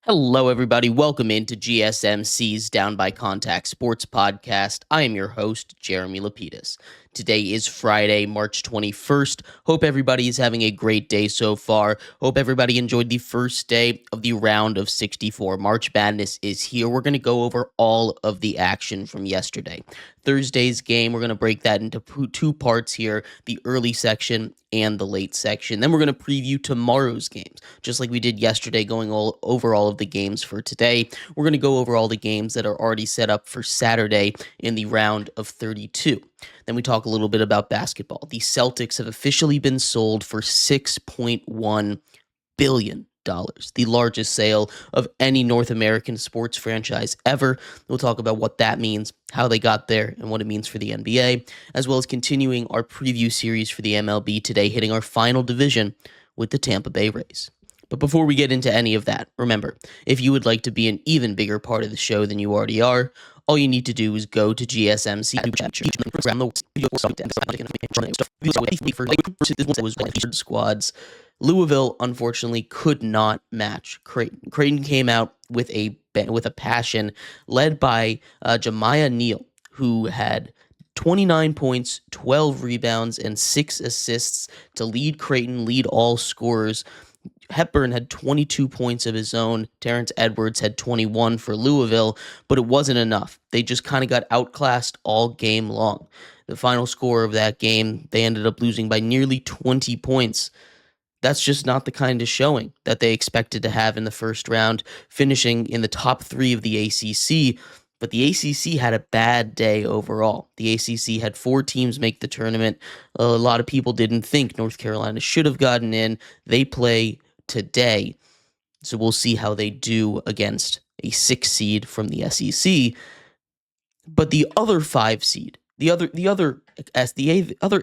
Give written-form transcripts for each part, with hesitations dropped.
Hello, everybody. Welcome into GSMC's Down by Contact Sports Podcast. I am your host, Jeremy Lapidus. Today is Friday, March 21st. Hope everybody is having a great day so far. Hope everybody enjoyed the first day of the round of 64. March Madness is here. We're going to go over all of the action from yesterday. Thursday's game, we're going to break that into two parts here, the early section and the late section. Then we're going to preview tomorrow's games, just like we did yesterday, going over all of the games for today. We're going to go over all the games that are already set up for Saturday in the round of 32. Then we talk a little bit about basketball. The Celtics have officially been sold for $6.1 billion. The largest sale of any North American sports franchise ever. We'll talk about what that means, how they got there, and what it means for the NBA, as well as continuing our preview series for the MLB today, hitting our final division with the Tampa Bay Rays. But before we get into any of that, remember, if you would like to be an even bigger part of the show than you already are, all you need to do is go to GSMC squads. Louisville, unfortunately, could not match Creighton. Creighton came out with a passion led by Jemiah Neal, who had 29 points, 12 rebounds, and 6 assists to lead Creighton, lead all scorers. Hepburn had 22 points of his own. Terrence Edwards had 21 for Louisville, but it wasn't enough. They just kind of got outclassed all game long. The final score of that game, they ended up losing by nearly 20 points. That's just not the kind of showing that they expected to have in the first round, finishing in the top 3 of the ACC. But the ACC had a bad day overall. The ACC had 4 teams make the tournament. A lot of people didn't think North Carolina should have gotten in. They play today, so we'll see how they do against a 6 seed from the SEC. But the other 5 seed, the other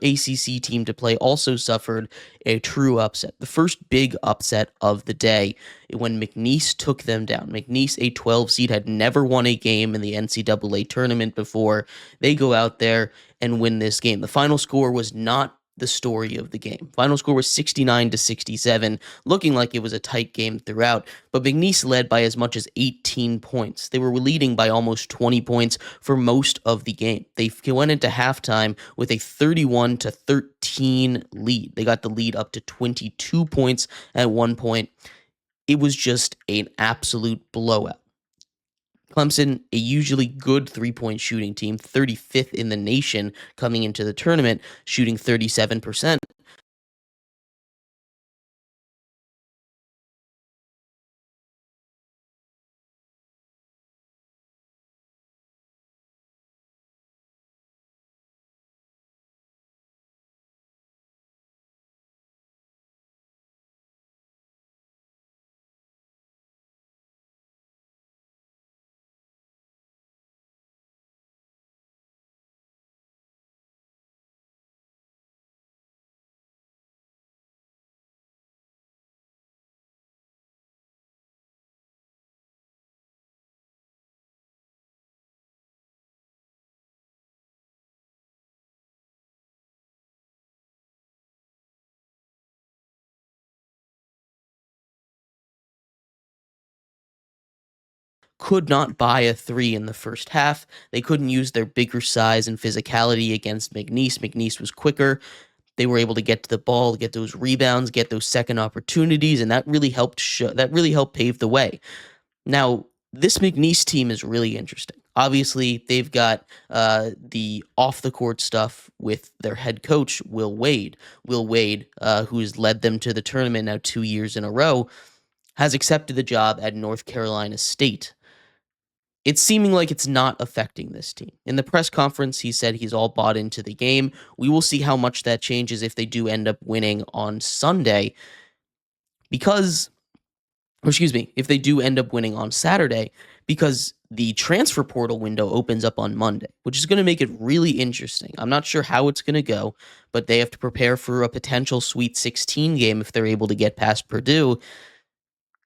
ACC team to play also suffered a true upset. The first big upset of the day when McNeese took them down. McNeese, a 12 seed, had never won a game in the NCAA tournament before. They go out there and win this game. The final score was not the story of the game. Final score was 69-67, looking like it was a tight game throughout, but McNeese led by as much as 18 points. They were leading by almost 20 points for most of the game. They went into halftime with a 31-13 lead. They got the lead up to 22 points at one point. It was just an absolute blowout. Clemson, a usually good three-point shooting team, 35th in the nation coming into the tournament, shooting 37%. Could not buy a 3 in the first half. They couldn't use their bigger size and physicality against McNeese. McNeese was quicker. They were able to get to the ball, get those rebounds, get those second opportunities, and that really helped pave the way. Now, this McNeese team is really interesting. Obviously, they've got the off-the-court stuff with their head coach, Will Wade. Will Wade, who's led them to the tournament now 2 years in a row, has accepted the job at North Carolina State. It's seeming like it's not affecting this team. In the press conference, he said he's all bought into the game. We will see how much that changes if they do end up winning on Sunday. If they do end up winning on Saturday, because the transfer portal window opens up on Monday, which is going to make it really interesting. I'm not sure how it's going to go, but they have to prepare for a potential Sweet 16 game if they're able to get past Purdue.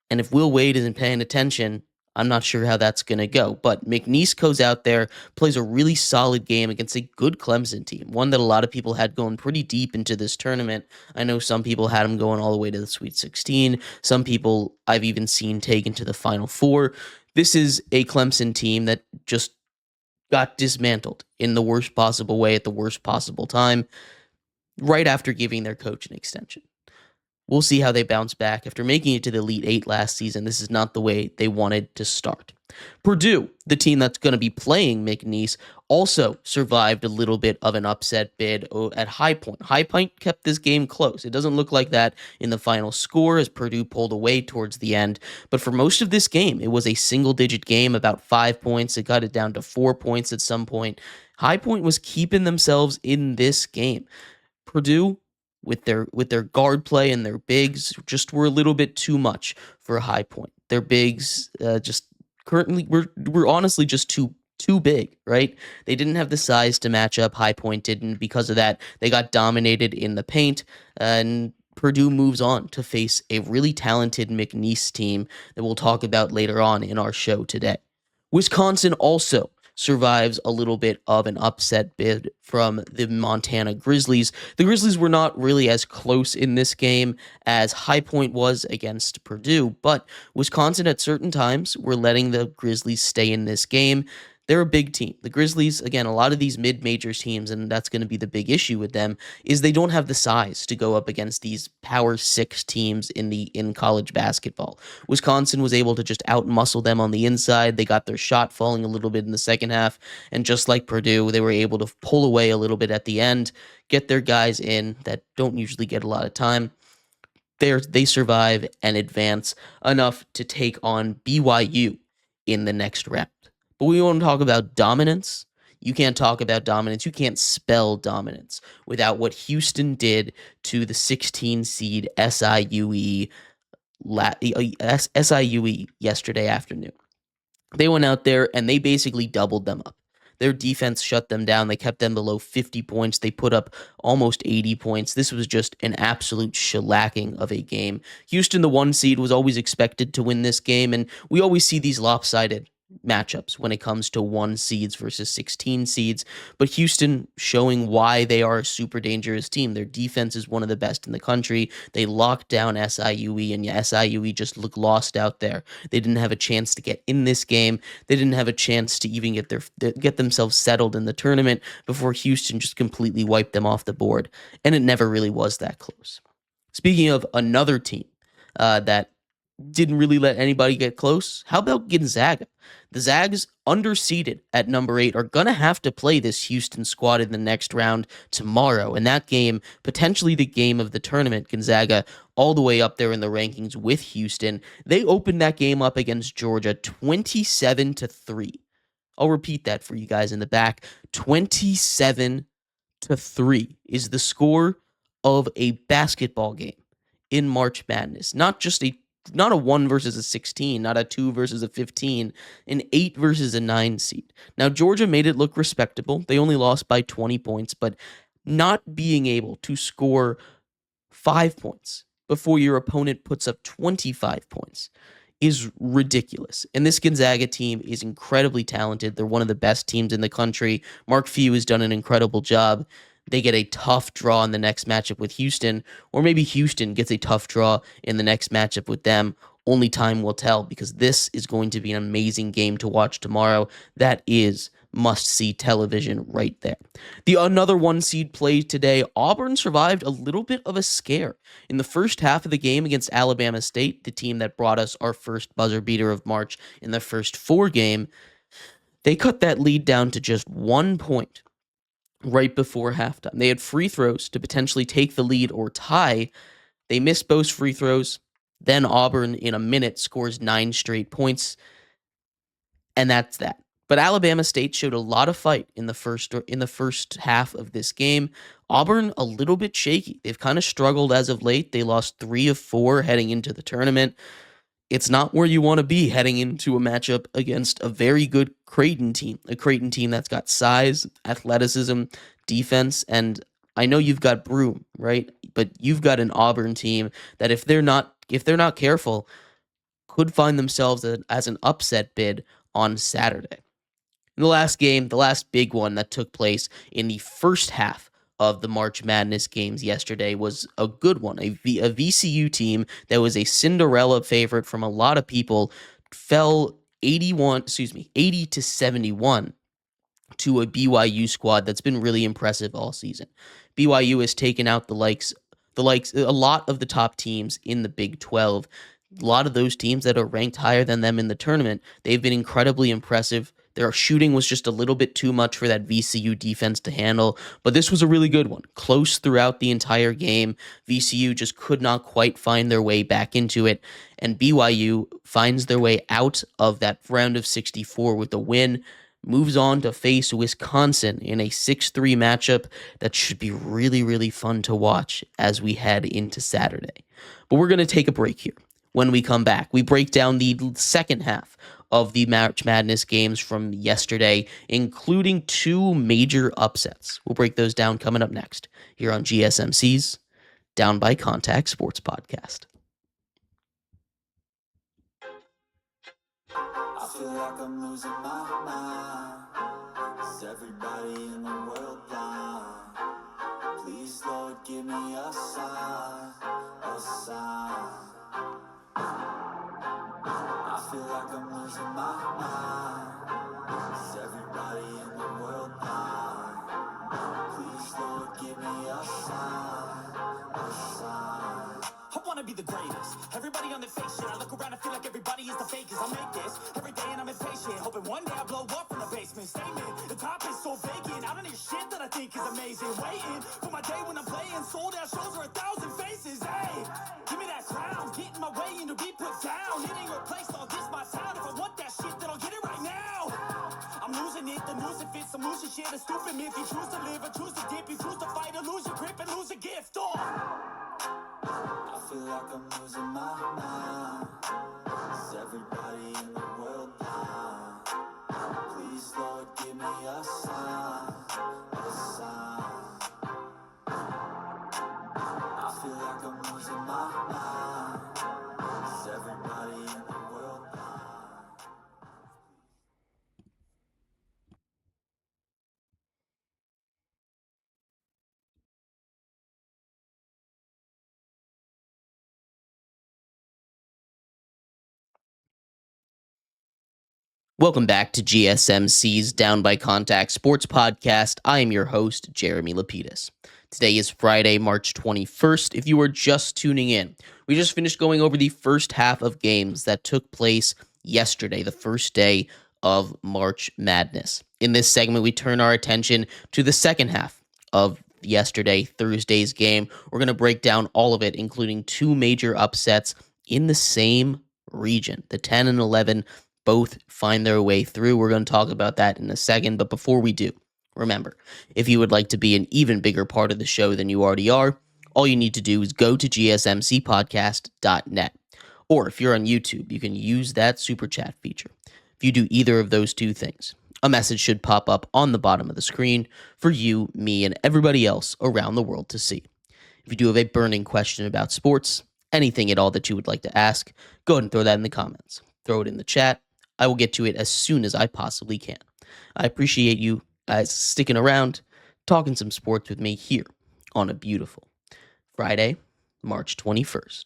And if Will Wade isn't paying attention, I'm not sure how that's going to go. But McNeese goes out there, plays a really solid game against a good Clemson team, one that a lot of people had going pretty deep into this tournament. I know some people had them going all the way to the Sweet 16. Some people I've even seen taken to the Final Four. This is a Clemson team that just got dismantled in the worst possible way at the worst possible time, right after giving their coach an extension. We'll see how they bounce back. After making it to the Elite Eight last season, this is not the way they wanted to start. Purdue, the team that's going to be playing McNeese, also survived a little bit of an upset bid at High Point. High Point kept this game close. It doesn't look like that in the final score as Purdue pulled away towards the end. But for most of this game, it was a single-digit game, about 5 points. It got it down to 4 points at some point. High Point was keeping themselves in this game. Purdue, with their guard play and their bigs, just were a little bit too much for a High Point. Their bigs just currently were honestly just too big, right? They didn't have the size to match up. High Point didn't. Because of that, they got dominated in the paint, and Purdue moves on to face a really talented McNeese team that we'll talk about later on in our show today. Wisconsin also survives a little bit of an upset bid from the Montana Grizzlies. The Grizzlies were not really as close in this game as High Point was against Purdue, but Wisconsin at certain times were letting the Grizzlies stay in this game. They're a big team. The Grizzlies, again, a lot of these mid-majors teams, and that's going to be the big issue with them, is they don't have the size to go up against these Power 6 teams in college basketball. Wisconsin was able to just outmuscle them on the inside. They got their shot falling a little bit in the second half, and just like Purdue, they were able to pull away a little bit at the end, get their guys in that don't usually get a lot of time. They survive and advance enough to take on BYU in the next round. But we want to talk about dominance. You can't talk about dominance. You can't spell dominance without what Houston did to the 16 seed SIUE yesterday afternoon. They went out there and they basically doubled them up. Their defense shut them down. They kept them below 50 points. They put up almost 80 points. This was just an absolute shellacking of a game. Houston, the 1 seed, was always expected to win this game, and we always see these lopsided matchups when it comes to 1 seeds versus 16 seeds, but Houston showing why they are a super dangerous team. Their defense is one of the best in the country. They locked down SIUE, and SIUE just looked lost out there. They didn't have a chance to get in this game. They didn't have a chance to even get themselves settled in the tournament before Houston just completely wiped them off the board, and it never really was that close. Speaking of another team that didn't really let anybody get close, how about Gonzaga? The Zags, underseeded at number 8, are going to have to play this Houston squad in the next round tomorrow. And that game, potentially the game of the tournament, Gonzaga all the way up there in the rankings with Houston. They opened that game up against Georgia 27-3. I'll repeat that for you guys in the back. 27-3 is the score of a basketball game in March Madness. Not a 1 versus a 16, not a 2 versus a 15, an 8 versus a 9 seed. Now, Georgia made it look respectable. They only lost by 20 points, but not being able to score 5 points before your opponent puts up 25 points is ridiculous. And this Gonzaga team is incredibly talented. They're one of the best teams in the country. Mark Few has done an incredible job. They get a tough draw in the next matchup with Houston, or maybe Houston gets a tough draw in the next matchup with them. Only time will tell, because this is going to be an amazing game to watch tomorrow. That is must-see television right there. Another 1 seed played today. Auburn survived a little bit of a scare. In the first half of the game against Alabama State, the team that brought us our first buzzer beater of March in the first 4 game, they cut that lead down to just 1 point right before halftime. They had free throws to potentially take the lead or tie. They missed both free throws. Then Auburn, in a minute, scores 9 straight points, and that's that. But Alabama State showed a lot of fight in the first half of this game. Auburn, a little bit shaky. They've kind of struggled as of late. They lost 3 of 4 heading into the tournament. It's not where you want to be heading into a matchup against a very good Creighton team, a Creighton team that's got size, athleticism, defense, and I know you've got Broome, right? But you've got an Auburn team that if they're not careful, could find themselves as an upset bid on Saturday. And the last game, the last big one that took place in the first half of the March Madness games yesterday was a good one. A VCU team that was a Cinderella favorite from a lot of people fell 80 to 71 to a BYU squad that's been really impressive all season. BYU has taken out a lot of the top teams in the Big 12. A lot of those teams that are ranked higher than them in the tournament, they've been incredibly impressive. Their shooting was just a little bit too much for that VCU defense to handle, but this was a really good one. Close throughout the entire game. VCU just could not quite find their way back into it, and BYU finds their way out of that round of 64 with a win, moves on to face Wisconsin in a 6-3 matchup that should be really, really fun to watch as we head into Saturday. But we're going to take a break here. When we come back, we break down the second half of the March Madness games from yesterday, including two major upsets. We'll break those down coming up next here on GSMC's Down by Contact Sports Podcast. I feel like I'm losing my mind. Is everybody in the world blind? Please, Lord, give me a sign, a sign. I feel like I'm losing my mind. Is everybody in the world blind? Please, Lord, give me a sign, a sign. I wanna be the greatest. Everybody on the fake shit. I look around and feel like everybody is the fakest. I make this every day and I'm impatient. Hoping one day I blow up from the basement. Statement, the top is so vacant. I don't hear shit that I think is amazing. Waiting for my day when I'm playing. Sold out shows for 1,000 faces. Hey, give me that crown. Get in my way and to be put down. It ain't replaced all this my sound. If I want that shit, then I'll get it right now. I'm losing it, the news it fits. I'm losing shit, a stupid myth. You choose to live or choose to dip. You choose to fight or lose your grip and lose a gift. Oh, I feel like I'm losing my mind. Is everybody in the world blind? Please, Lord, give me a sign, a sign. I feel like I'm losing my mind. Is everybody in the world blind? Welcome back to GSMC's Down by Contact Sports Podcast. I am your host, Jeremy Lapidus. Today is Friday, March 21st. If you are just tuning in, we just finished going over the first half of games that took place yesterday, the first day of March Madness. In this segment, we turn our attention to the second half of yesterday, Thursday's game. We're going to break down all of it, including two major upsets in the same region. The 10 and 11 both find their way through. We're going to talk about that in a second. But before we do, remember, if you would like to be an even bigger part of the show than you already are, all you need to do is go to gsmcpodcast.net. Or if you're on YouTube, you can use that super chat feature. If you do either of those two things, a message should pop up on the bottom of the screen for you, me, and everybody else around the world to see. If you do have a burning question about sports, anything at all that you would like to ask, go ahead and throw that in the comments. Throw it in the chat. I will get to it as soon as I possibly can. I appreciate you guys sticking around, talking some sports with me here on a beautiful Friday, March 21st.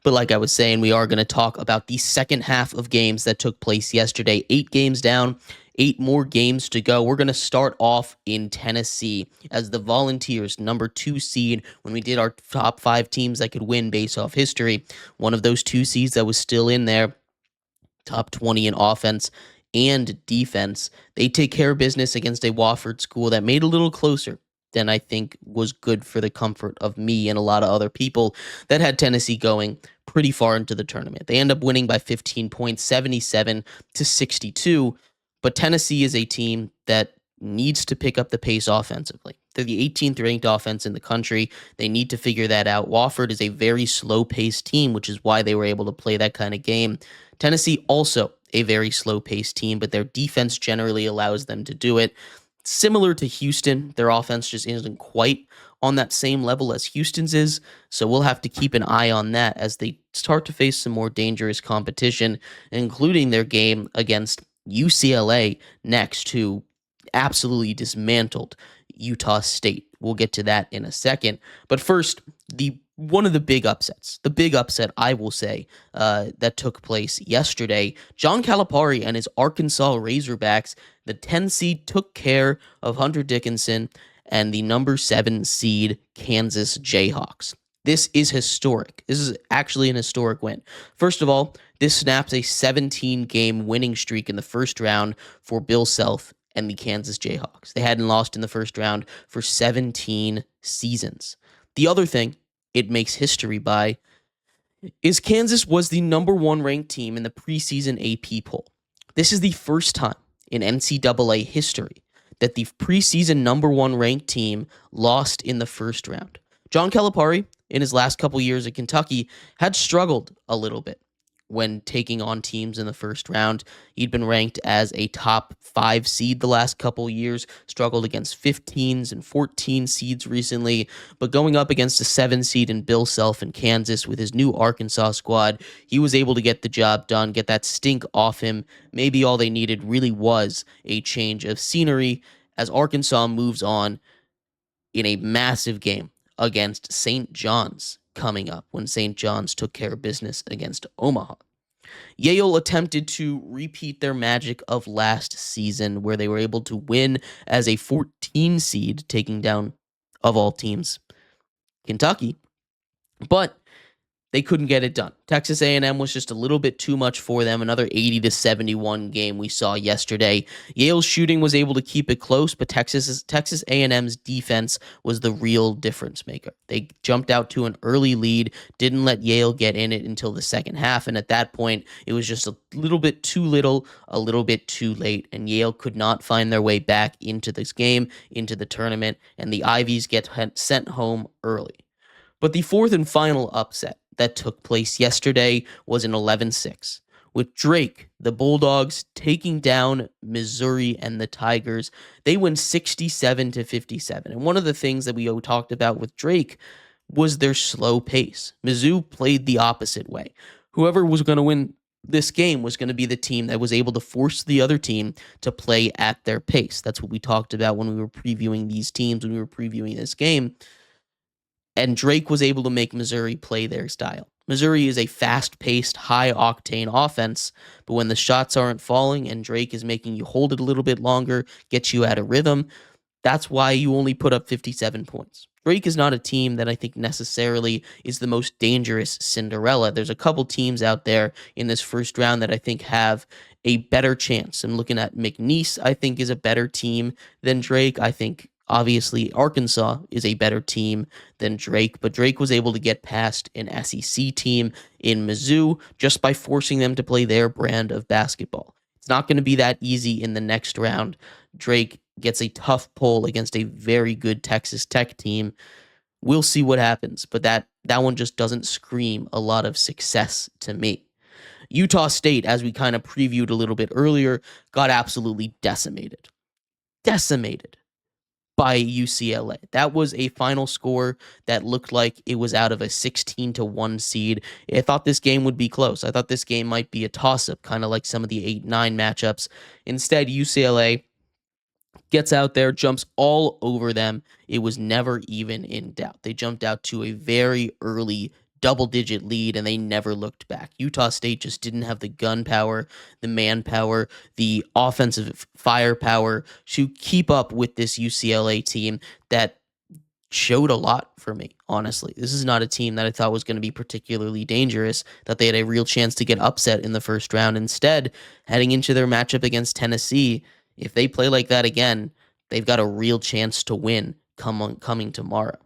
But like I was saying, we are going to talk about the second half of games that took place yesterday. 8 games down, 8 more games to go. We're going to start off in Tennessee as the Volunteers, number 2 seed, when we did our top 5 teams that could win based off history. One of those 2 seeds that was still in there, top 20 in offense and defense. They take care of business against a Wofford school that made a little closer than I think was good for the comfort of me and a lot of other people that had Tennessee going pretty far into the tournament. They end up winning by 15 points, 77 to 62. But Tennessee is a team that needs to pick up the pace offensively. They're the 18th ranked offense in the country. They need to figure that out. Wofford is a very slow-paced team, which is why they were able to play that kind of game. Tennessee also a very slow-paced team, but their defense generally allows them to do it. Similar to Houston, their offense just isn't quite on that same level as Houston's is. So we'll have to keep an eye on that as they start to face some more dangerous competition, including their game against UCLA next, who absolutely dismantled Utah State. We'll get to that in a second. But first, the one of the big upsets, the big upset, I will say, that took place yesterday. John Calipari and his Arkansas Razorbacks, the 10 seed, took care of Hunter Dickinson and the number 7 seed Kansas Jayhawks. This is historic. This is actually an historic win. First of all, this snaps a 17-game winning streak in the first round for Bill Self and the Kansas Jayhawks. They hadn't lost in the first round for 17 seasons. The other thing it makes history by is Kansas was the number 1 ranked team in the preseason AP poll. This is the first time in NCAA history that the preseason number 1 ranked team lost in the first round. John Calipari, in his last couple years at Kentucky, had struggled a little bit when taking on teams in the first round. He'd been ranked as a top 5 seed the last couple years, struggled against 15s and 14 seeds recently, but going up against a 7 seed in Bill Self in Kansas with his new Arkansas squad, he was able to get the job done, get that stink off him. Maybe all they needed really was a change of scenery as Arkansas moves on in a massive game against St. John's coming up when St. John's took care of business against Omaha. Yale attempted to repeat their magic of last season where they were able to win as a 14 seed, taking down, of all teams, Kentucky, but they couldn't get it done. Texas A&M was just a little bit too much for them. Another 80-71 game we saw yesterday. Yale's shooting was able to keep it close, but Texas A&M's defense was the real difference maker. They jumped out to an early lead, didn't let Yale get in it until the second half, and at that point, it was just a little bit too little, a little bit too late, and Yale could not find their way back into this game, into the tournament, and the Ivies get sent home early. But the fourth and final upset that took place yesterday was an 11-6, with Drake, the Bulldogs, taking down Missouri and the Tigers. They win 67-57. And one of the things that we talked about with Drake was their slow pace. Mizzou played the opposite way. Whoever was going to win this game was going to be the team that was able to force the other team to play at their pace. That's what we talked about when we were previewing these teams, when we were previewing this game. And Drake was able to make Missouri play their style. Missouri is a fast-paced, high-octane offense, but when the shots aren't falling and Drake is making you hold it a little bit longer, get you out of rhythm, that's why you only put up 57 points. Drake is not a team that I think necessarily is the most dangerous Cinderella. There's a couple teams out there in this first round that I think have a better chance. I'm looking at McNeese, I think, is a better team than Drake. I think obviously, Arkansas is a better team than Drake, but Drake was able to get past an SEC team in Mizzou just by forcing them to play their brand of basketball. It's not going to be that easy in the next round. Drake gets a tough pull against a very good Texas Tech team. We'll see what happens, but that one just doesn't scream a lot of success to me. Utah State, as we kind of previewed a little bit earlier, got absolutely decimated. Decimated by UCLA. That was a final score that looked like it was out of a 16-1 seed. I thought this game would be close. I thought this game might be a toss-up, kind of like some of the 8-9 matchups. Instead, UCLA gets out there, jumps all over them. It was never even in doubt. They jumped out to a very early double-digit lead, and they never looked back. Utah State just didn't have the gunpower, the manpower, the offensive firepower to keep up with this UCLA team that showed a lot for me, honestly. This is not a team that I thought was going to be particularly dangerous, that they had a real chance to get upset in the first round. Instead, heading into their matchup against Tennessee, if they play like that again, they've got a real chance to win coming tomorrow.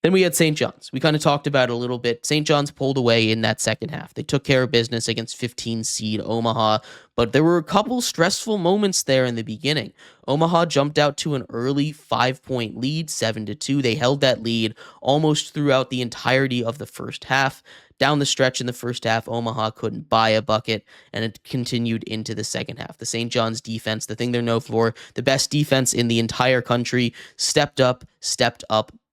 Then we had St. John's. We kind of talked about it a little bit. St. John's pulled away in that second half. They took care of business against 15 seed Omaha, but there were a couple stressful moments there in the beginning. Omaha jumped out to an early 5-point lead, 7-2. They held that lead almost throughout the entirety of the first half. Down the stretch in the first half, Omaha couldn't buy a bucket, and it continued into the second half. The St. John's defense, the thing they're known for, the best defense in the entire country, stepped up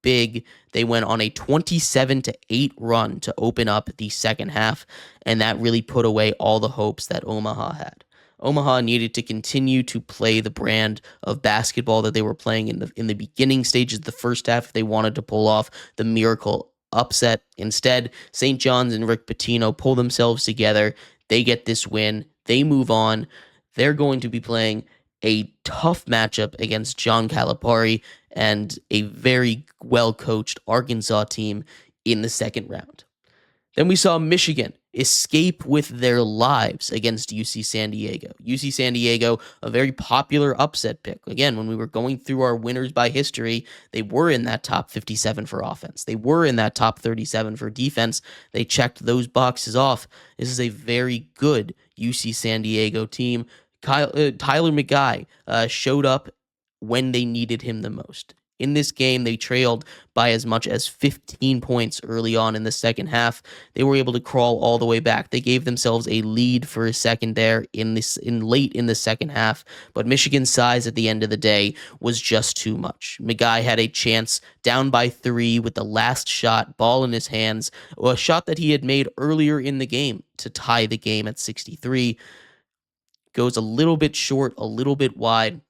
big. They went on a 27-8 run to open up the second half, and that really put away all the hopes that Omaha had. Omaha needed to continue to play the brand of basketball that they were playing in the beginning stages of the first half if they wanted to pull off the miracle upset. Instead, St. John's and Rick Pitino pull themselves together. They get this win. They move on. They're going to be playing a tough matchup against John Calipari and a very well-coached Arkansas team in the second round. Then we saw Michigan escape with their lives against UC San Diego. UC San Diego, a very popular upset pick. Again, when we were going through our winners by history, they were in that top 57 for offense. They were in that top 37 for defense. They checked those boxes off. This is a very good UC San Diego team. Tyler McGuy showed up when they needed him the most. In this game, they trailed by as much as 15 points early on in the second half. They were able to crawl all the way back. They gave themselves a lead for a second there late in the second half, but Michigan's size at the end of the day was just too much. McGuy had a chance down by 3 with the last shot, ball in his hands, a shot that he had made earlier in the game to tie the game at 63. Goes a little bit short, a little bit wide.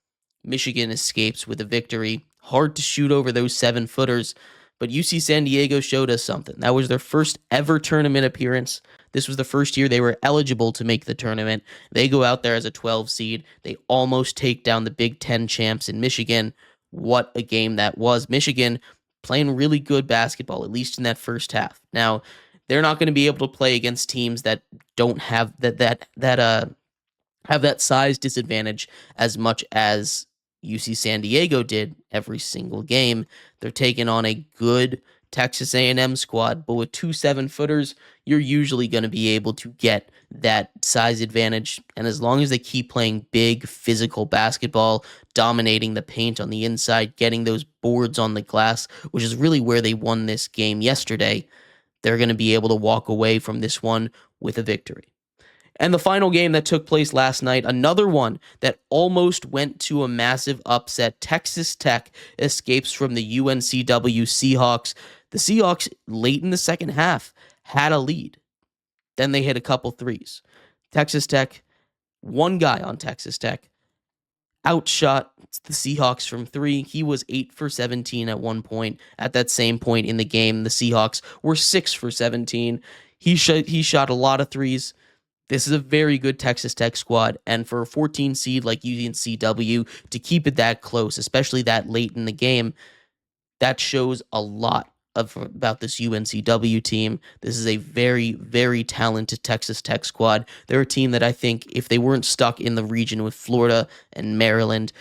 Michigan escapes with a victory. Hard to shoot over those 7-footers, but UC San Diego showed us something. That was their first ever tournament appearance. This was the first year they were eligible to make the tournament. They go out there as a 12 seed. They almost take down the Big Ten champs in Michigan. What a game that was. Michigan playing really good basketball, at least in that first half. Now, they're not going to be able to play against teams that don't have have that size disadvantage as much as UC San Diego did every single game. They're taking on a good Texas A&M squad, but with 2 7-footers, you're usually going to be able to get that size advantage. And as long as they keep playing big physical basketball, dominating the paint on the inside, getting those boards on the glass, which is really where they won this game yesterday, they're going to be able to walk away from this one with a victory. And the final game that took place last night, another one that almost went to a massive upset. Texas Tech escapes from the UNCW Seahawks. The Seahawks, late in the second half, had a lead. Then they hit a couple threes. Texas Tech, one guy on Texas Tech, outshot the Seahawks from 3. He was 8 for 17 at one point. At that same point in the game, the Seahawks were 6 for 17. He shot a lot of threes. This is a very good Texas Tech squad, and for a 14 seed like UNCW to keep it that close, especially that late in the game, that shows a lot about this UNCW team. This is a very, very talented Texas Tech squad. They're a team that I think if they weren't stuck in the region with Florida and Maryland,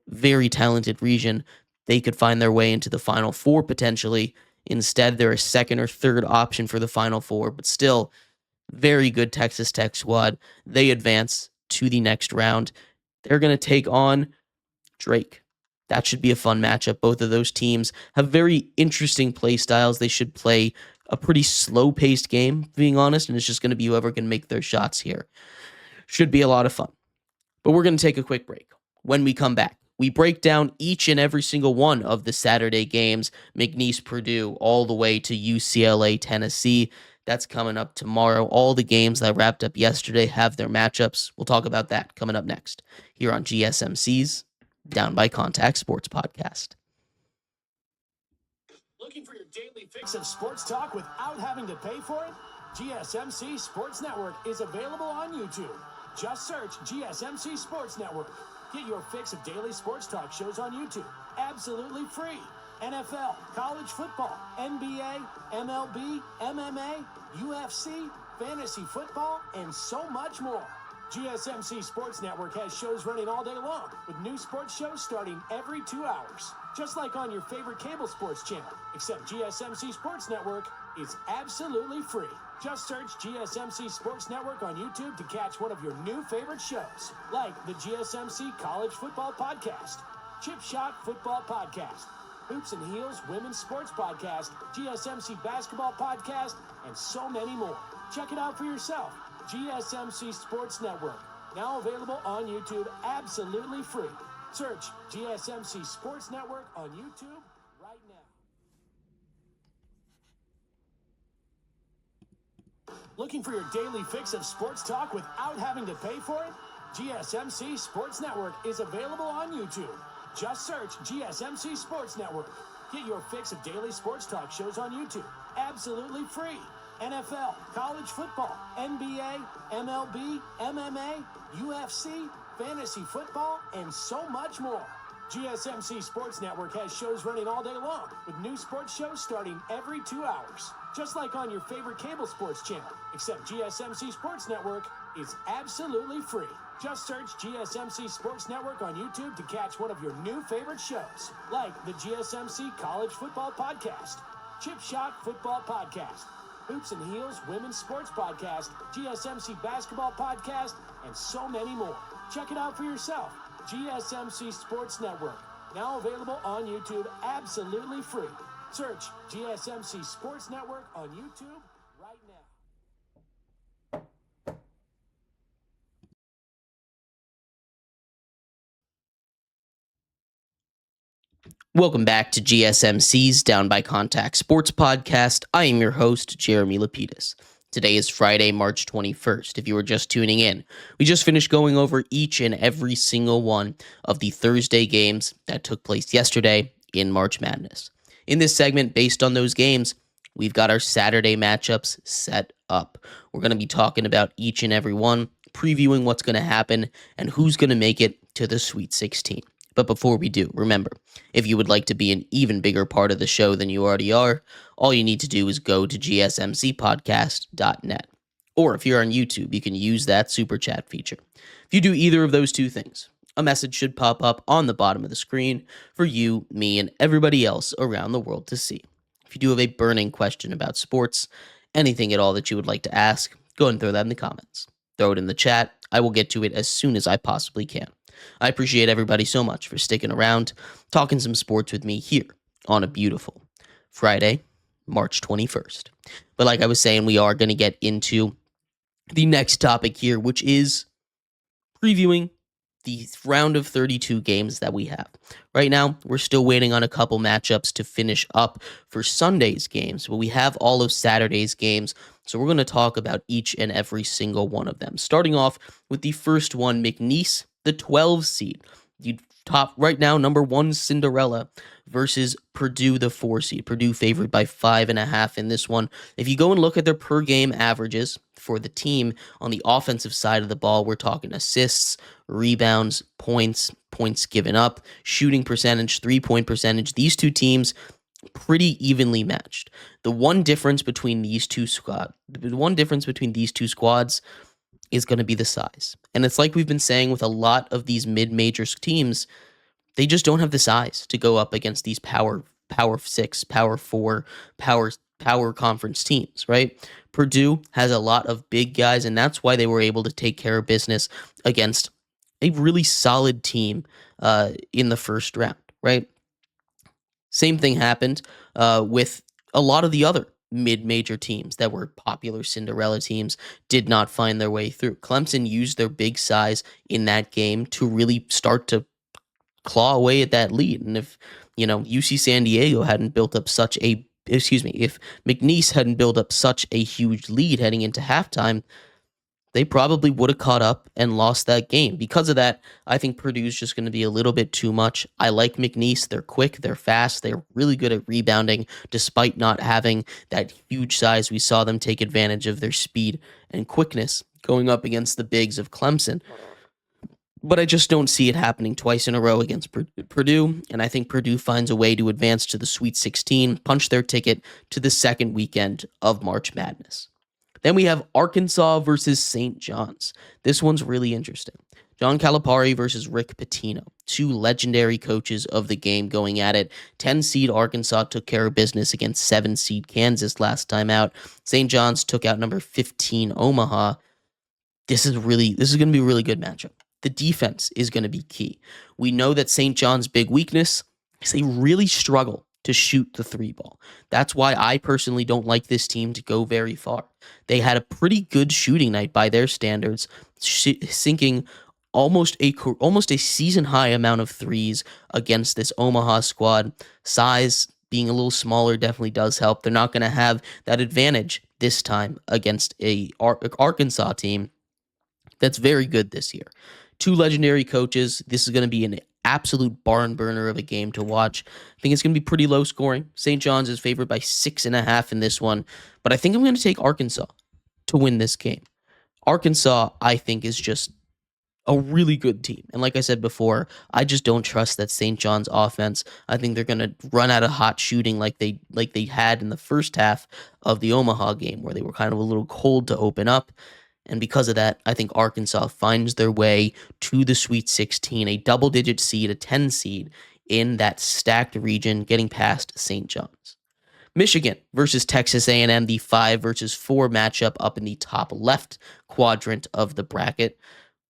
very talented region, they could find their way into the Final Four potentially. Instead, they're a second or third option for the Final Four, but still, very good Texas Tech squad. They advance to the next round. They're going to take on Drake. That should be a fun matchup. Both of those teams have very interesting play styles. They should play a pretty slow-paced game, being honest, and it's just going to be whoever can make their shots here. Should be a lot of fun. But we're going to take a quick break. When we come back, we break down each and every single one of the Saturday games, McNeese, Purdue, all the way to UCLA, Tennessee. That's coming up tomorrow. All the games that wrapped up yesterday have their matchups. We'll talk about that coming up next here on GSMC's Down by Contact Sports Podcast. Looking for your daily fix of sports talk without having to pay for it? GSMC Sports Network is available on YouTube. Just search GSMC Sports Network. Get your fix of daily sports talk shows on YouTube. Absolutely free. NFL, college football, NBA, MLB, MMA, UFC, fantasy football, and so much more. GSMC Sports Network has shows running all day long, with new sports shows starting every 2 hours. Just like on your favorite cable sports channel, except GSMC Sports Network is absolutely free. Just search GSMC Sports Network on YouTube to catch one of your new favorite shows, like the GSMC College Football Podcast, Chip Shot Football Podcast, Hoops and Heels Women's Sports Podcast, GSMC Basketball Podcast, and so many more. Check it out for yourself. GSMC Sports Network, now available on YouTube absolutely free. Search GSMC Sports Network on YouTube right now. Looking for your daily fix of sports talk without having to pay for it? GSMC Sports Network is available on YouTube. Just search GSMC Sports Network. Get your fix of daily sports talk shows on YouTube absolutely free. NFL, college football, NBA, MLB, MMA, UFC, fantasy football, and so much more. GSMC Sports Network has shows running all day long, with new sports shows starting every 2 hours. Just like on your favorite cable sports channel, except GSMC Sports Network is absolutely free. Just search GSMC Sports Network on YouTube to catch one of your new favorite shows, like the GSMC College Football Podcast, Chip Shot Football Podcast, Hoops and Heels Women's Sports Podcast, GSMC Basketball Podcast, and so many more. Check it out for yourself. GSMC Sports Network, now available on YouTube absolutely free. Search GSMC Sports Network on YouTube right now. Welcome back to GSMC's Down by Contact Sports Podcast. I am your host, Jeremy Lapidus. Today is Friday, March 21st, if you were just tuning in. We just finished going over each and every single one of the Thursday games that took place yesterday in March Madness. In this segment, based on those games, we've got our Saturday matchups set up. We're going to be talking about each and every one, previewing what's going to happen, and who's going to make it to the Sweet 16. But before we do, remember, if you would like to be an even bigger part of the show than you already are, all you need to do is go to gsmcpodcast.net. Or if you're on YouTube, you can use that super chat feature. If you do either of those two things, a message should pop up on the bottom of the screen for you, me, and everybody else around the world to see. If you do have a burning question about sports, anything at all that you would like to ask, go ahead and throw that in the comments. Throw it in the chat. I will get to it as soon as I possibly can. I appreciate everybody so much for sticking around, talking some sports with me here on a beautiful Friday, March 21st. But like I was saying, we are going to get into the next topic here, which is previewing the round of 32 games that we have. Right now, we're still waiting on a couple matchups to finish up for Sunday's games, but we have all of Saturday's games, so we're going to talk about each and every single one of them. Starting off with the first one, McNeese, the 12 seed. The top right now, number 1 Cinderella versus Purdue, the 4 seed. Purdue favored by 5.5 in this one. If you go and look at their per game averages for the team on the offensive side of the ball, we're talking assists, rebounds, points given up, shooting percentage, 3-point percentage. These two teams pretty evenly matched. The one difference between these two squads is going to be the size. And it's like we've been saying with a lot of these mid-major teams, they just don't have the size to go up against these power 6, power 4, power conference teams, right? Purdue has a lot of big guys, and that's why they were able to take care of business against a really solid team in the first round, right? Same thing happened with a lot of the other mid-major teams that were popular Cinderella teams did not find their way through. Clemson used their big size in that game to really start to claw away at that lead. And if, UC San Diego hadn't built up if McNeese hadn't built up such a huge lead heading into halftime, they probably would have caught up and lost that game. Because of that, I think Purdue's just going to be a little bit too much. I like McNeese. They're quick. They're fast. They're really good at rebounding, despite not having that huge size. We saw them take advantage of their speed and quickness going up against the bigs of Clemson. But I just don't see it happening twice in a row against Purdue, and I think Purdue finds a way to advance to the Sweet 16, punch their ticket to the second weekend of March Madness. Then we have Arkansas versus St. John's. This one's really interesting. John Calipari versus Rick Pitino, two legendary coaches of the game going at it. 10-seed Arkansas took care of business against 7-seed Kansas last time out. St. John's took out number 15 Omaha. This is going to be a really good matchup. The defense is going to be key. We know that St. John's big weakness is they really struggle to shoot the three ball. That's why I personally don't like this team to go very far. They had a pretty good shooting night by their standards, sinking almost a season high amount of threes against this Omaha squad. Size being a little smaller definitely does help. They're not going to have that advantage this time against a Arkansas team that's very good this year. Two legendary coaches. This is going to be an absolute barn burner of a game to watch. I think it's going to be pretty low scoring. St. John's is favored by 6.5 in this one, but I think I'm going to take Arkansas to win this game. Arkansas, I think, is just a really good team. And like I said before, I just don't trust that St. John's offense. I think they're going to run out of hot shooting like they had in the first half of the Omaha game, where they were kind of a little cold to open up. And because of that, I think Arkansas finds their way to the Sweet 16, a double-digit seed, a 10 seed in that stacked region, getting past St. John's. Michigan versus Texas A&M, the 5 versus 4 matchup up in the top left quadrant of the bracket.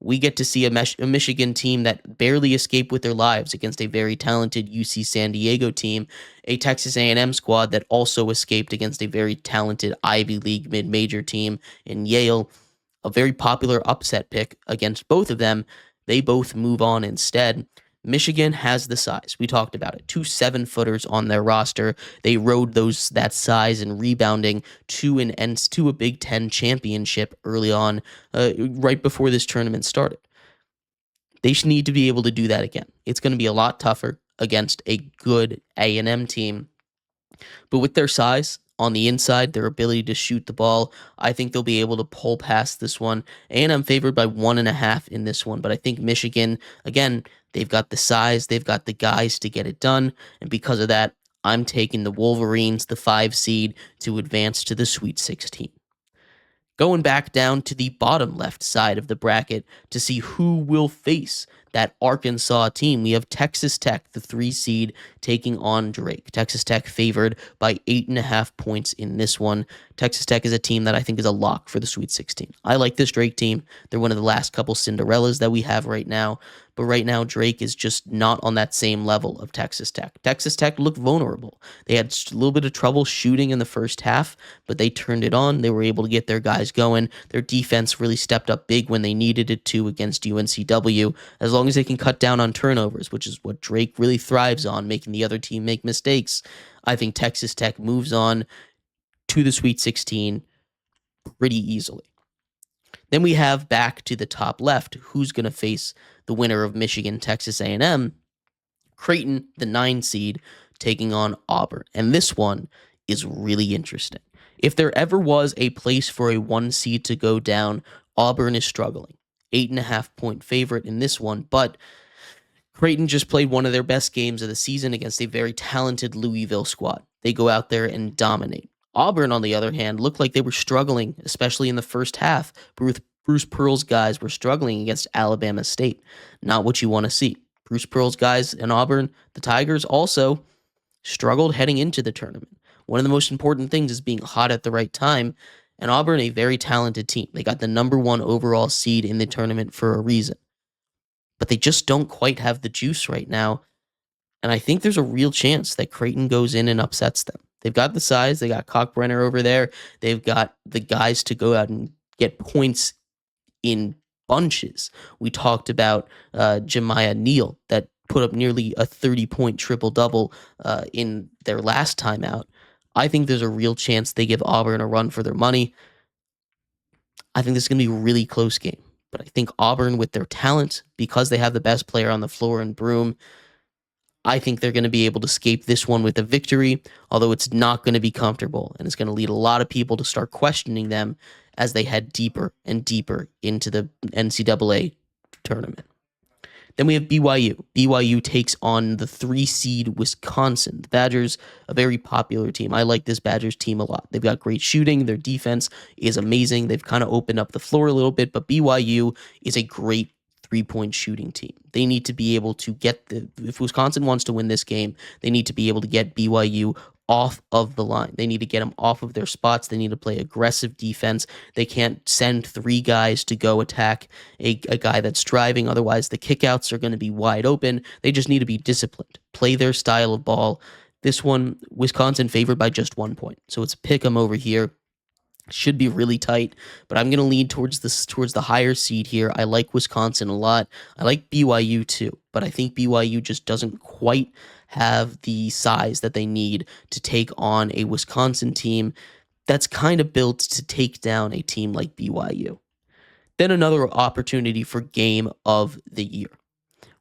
We get to see a Michigan team that barely escaped with their lives against a very talented UC San Diego team, a Texas A&M squad that also escaped against a very talented Ivy League mid-major team in Yale. A very popular upset pick against both of them. They both move on instead. Michigan has the size. We talked about it. 2 7-footers on their roster. They rode that size and rebounding to a Big Ten championship early on, right before this tournament started. They should need to be able to do that again. It's going to be a lot tougher against a good A&M team. But with their size on the inside, their ability to shoot the ball, I think they'll be able to pull past this one. And I'm favored by 1.5 in this one. But I think Michigan, again, they've got the size, they've got the guys to get it done. And because of that, I'm taking the Wolverines, the 5 seed, to advance to the Sweet 16. Going back down to the bottom left side of the bracket to see who will face that Arkansas team. We have Texas Tech, the 3 seed, taking on Drake. Texas Tech favored by 8.5 points in this one. Texas Tech is a team that I think is a lock for the Sweet 16. I like this Drake team. They're one of the last couple Cinderellas that we have right now. But right now, Drake is just not on that same level of Texas Tech. Texas Tech looked vulnerable. They had a little bit of trouble shooting in the first half, but they turned it on. They were able to get their guys going. Their defense really stepped up big when they needed it to against UNCW. As long as they can cut down on turnovers, which is what Drake really thrives on, making the other team make mistakes, I think Texas Tech moves on to the Sweet 16 pretty easily. Then we have back to the top left, who's going to face the winner of Michigan, Texas A&M, Creighton, the 9 seed, taking on Auburn. And this one is really interesting. If there ever was a place for a 1 seed to go down, Auburn is struggling. 8.5 point favorite in this one, but Creighton just played one of their best games of the season against a very talented Louisville squad. They go out there and dominate. Auburn, on the other hand, looked like they were struggling, especially in the first half. Bruce Pearl's guys were struggling against Alabama State. Not what you want to see. Bruce Pearl's guys in Auburn, the Tigers, also struggled heading into the tournament. One of the most important things is being hot at the right time, and Auburn, a very talented team. They got the number 1 overall seed in the tournament for a reason. But they just don't quite have the juice right now, and I think there's a real chance that Creighton goes in and upsets them. They've got the size. They got Cockbrenner over there. They've got the guys to go out and get points in bunches. We talked about Jemiah Neal that put up nearly a 30-point triple-double in their last time out. I think there's a real chance they give Auburn a run for their money. I think this is going to be a really close game. But I think Auburn, with their talent, because they have the best player on the floor in Broome, I think they're going to be able to escape this one with a victory, although it's not going to be comfortable, and it's going to lead a lot of people to start questioning them as they head deeper and deeper into the NCAA tournament. Then we have BYU. BYU takes on the 3 seed Wisconsin. The Badgers, a very popular team. I like this Badgers team a lot. They've got great shooting. Their defense is amazing. They've kind of opened up the floor a little bit, but BYU is a great 3-point shooting team. They need to be able to if Wisconsin wants to win this game, they need to be able to get BYU off of the line. They need to get them off of their spots. They need to play aggressive defense. They can't send 3 guys to go attack a guy that's driving. Otherwise, the kickouts are going to be wide open. They just need to be disciplined, play their style of ball. This one, Wisconsin favored by just 1 point. So it's pick 'em over here. Should be really tight, but I'm going to lean towards the higher seed here. I like Wisconsin a lot. I like BYU too, but I think BYU just doesn't quite have the size that they need to take on a Wisconsin team that's kind of built to take down a team like BYU. Then another opportunity for game of the year.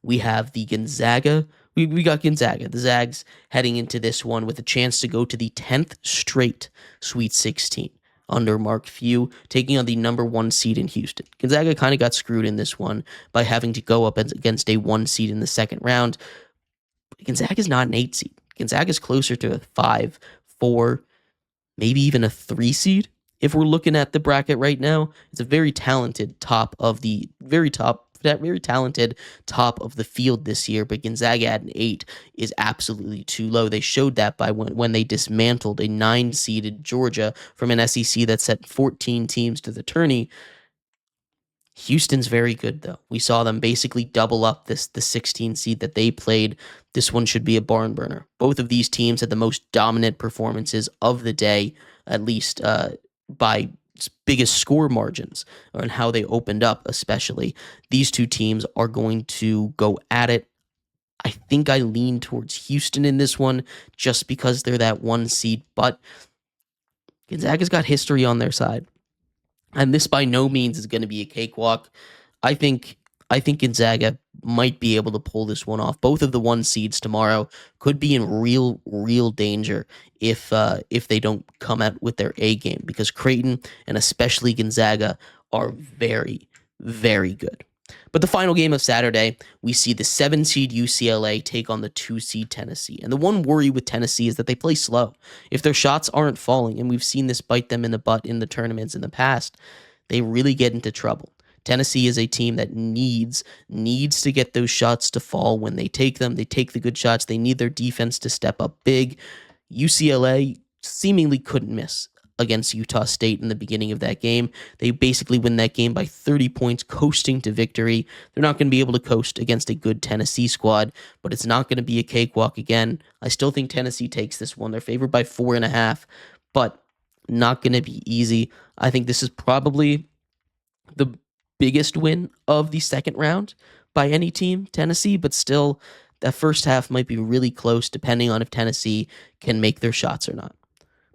We have the Gonzaga. We got Gonzaga, the Zags, heading into this one with a chance to go to the 10th straight Sweet 16 under Mark Few, taking on the number 1 seed in Houston. Gonzaga kind of got screwed in this one by having to go up against a 1 seed in the second round. Gonzaga is not an 8 seed. Gonzaga is closer to a 5, 4, maybe even a 3 seed. If we're looking at the bracket right now, it's a very talented top of the field this year, but Gonzaga at an 8 is absolutely too low. They showed that by when they dismantled a 9-seeded Georgia from an SEC that sent 14 teams to the tourney. Houston's very good, though. We saw them basically double up the 16 seed that they played. This one should be a barn burner. Both of these teams had the most dominant performances of the day, at least by biggest score margins, and how they opened up especially. These two teams are going to go at it. I think I lean towards Houston in this one just because they're that 1 seed, but Gonzaga's got history on their side. And this by no means is going to be a cakewalk. I think Gonzaga might be able to pull this one off. Both of the 1 seeds tomorrow could be in real danger if they don't come out with their A game, because Creighton and especially Gonzaga are very, very good. But the final game of Saturday, we see the 7-seed UCLA take on the 2-seed Tennessee. And the one worry with Tennessee is that they play slow. If their shots aren't falling, and we've seen this bite them in the butt in the tournaments in the past, they really get into trouble. Tennessee is a team that needs to get those shots to fall when they take them. They take the good shots. They need their defense to step up big. UCLA seemingly couldn't miss against Utah State in the beginning of that game. They basically win that game by 30 points, coasting to victory. They're not going to be able to coast against a good Tennessee squad, but it's not going to be a cakewalk again. I still think Tennessee takes this one. They're favored by 4.5, but not going to be easy. I think this is probably the biggest win of the second round by any team, Tennessee, but still, that first half might be really close depending on if Tennessee can make their shots or not.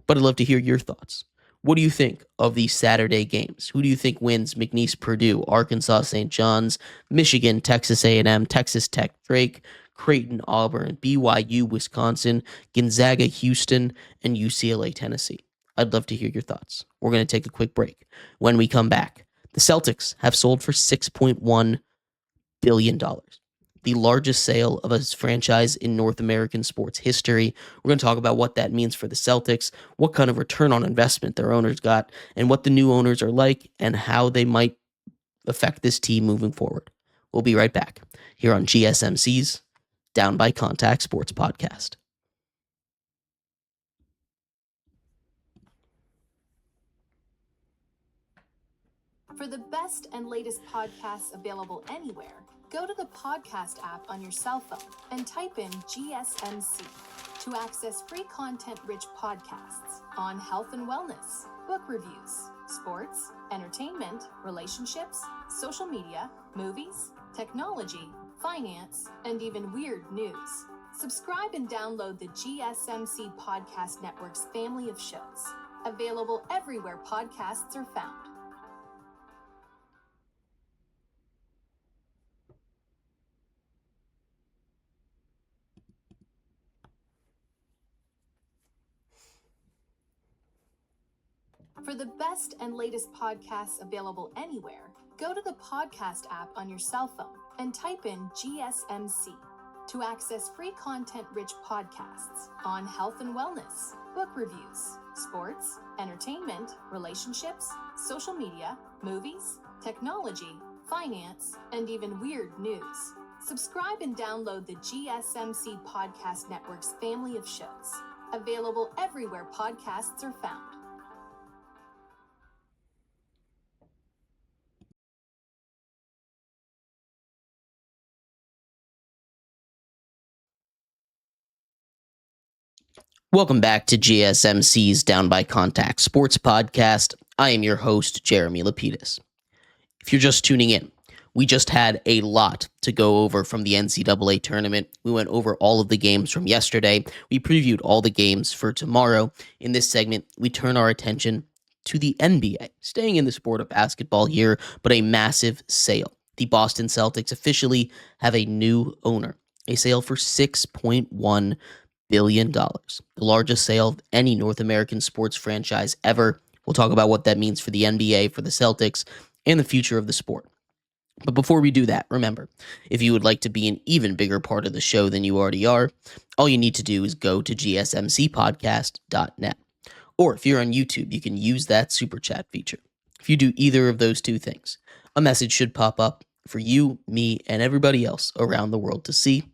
But I'd love to hear your thoughts. What do you think of these Saturday games? Who do you think wins? McNeese, Purdue, Arkansas, St. John's, Michigan, Texas A&M, Texas Tech, Drake, Creighton, Auburn, BYU, Wisconsin, Gonzaga, Houston, and UCLA, Tennessee? I'd love to hear your thoughts. We're going to take a quick break. When we come back, the Celtics have sold for $6.1 billion. The largest sale of a franchise in North American sports history. We're going to talk about what that means for the Celtics, what kind of return on investment their owners got, and what the new owners are like, and how they might affect this team moving forward. We'll be right back here on GSMC's Down by Contact Sports Podcast. For the best and latest podcasts available anywhere, go to the podcast app on your cell phone and type in GSMC to access free content-rich podcasts on health and wellness, book reviews, sports, entertainment, relationships, social media, movies, technology, finance, and even weird news. Subscribe and download the GSMC Podcast Network's family of shows, available everywhere podcasts are found. For the best and latest podcasts available anywhere, go to the podcast app on your cell phone and type in GSMC to access free content-rich podcasts on health and wellness, book reviews, sports, entertainment, relationships, social media, movies, technology, finance, and even weird news. Subscribe and download the GSMC Podcast Network's family of shows, Available everywhere podcasts are found. Welcome back to GSMC's Down by Contact Sports Podcast. I am your host, Jeremy Lapidus. If you're just tuning in, we just had a lot to go over from the NCAA tournament. We went over all of the games from yesterday. We previewed all the games for tomorrow. In this segment, we turn our attention to the NBA, staying in the sport of basketball here, but a massive sale. The Boston Celtics officially have a new owner, a sale for $6.1 billion, the largest sale of any North American sports franchise ever. We'll talk about what that means for the NBA, for the Celtics, and the future of the sport. But before we do that, remember, if you would like to be an even bigger part of the show than you already are, all you need to do is go to gsmcpodcast.net. Or if you're on YouTube, you can use that super chat feature. If you do either of those two things, a message should pop up for you, me, and everybody else around the world to see.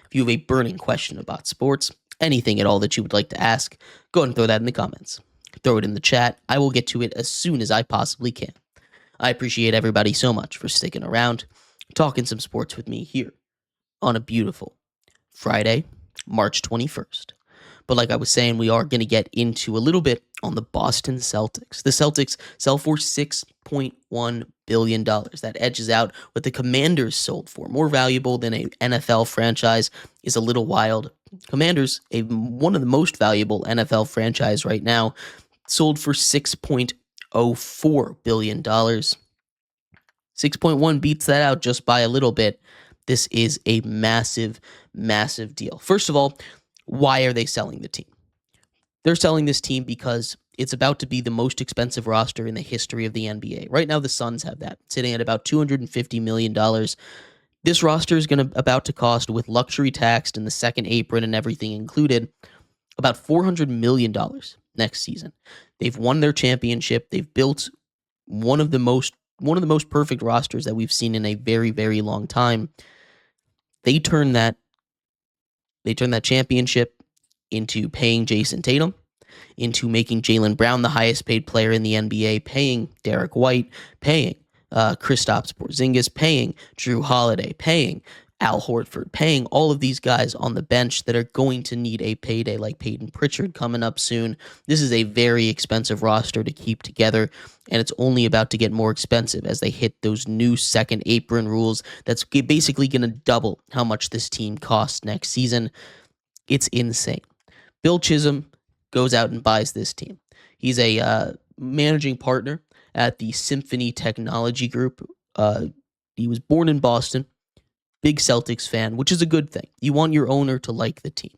If you have a burning question about sports, anything at all that you would like to ask, go ahead and throw that in the comments. Throw it in the chat. I will get to it as soon as I possibly can. I appreciate everybody so much for sticking around, talking some sports with me here on a beautiful Friday, March 21st. But like I was saying, we are going to get into a little bit on the Boston Celtics. The Celtics sell for $6.1 billion. That edges out what the Commanders sold for. More valuable than an NFL franchise is a little wild. Commanders, one of the most valuable NFL franchise right now, sold for $6.04 billion. 6.1 beats that out just by a little bit. This is a massive, massive deal. First of all, why are they selling the team? They're selling this team because it's about to be the most expensive roster in the history of the NBA. Right now, the Suns have that, sitting at about $250 million. This roster is about to cost, with luxury taxed and the second apron and everything included, about $400 million next season. They've won their championship. They've built one of the most perfect rosters that we've seen in a very, very long time. They turn that championship into paying Jason Tatum, into making Jaylen Brown the highest paid player in the NBA, paying Derek White, paying Kristaps Porzingis, paying Drew Holiday, paying Al Horford, paying all of these guys on the bench that are going to need a payday, like Peyton Pritchard coming up soon. This is a very expensive roster to keep together, and it's only about to get more expensive as they hit those new second apron rules. That's basically going to double how much this team costs next season. It's insane. Bill Chisholm goes out and buys this team. He's a managing partner at the Symphony Technology Group. He was born in Boston. Big Celtics fan, which is a good thing. You want your owner to like the team.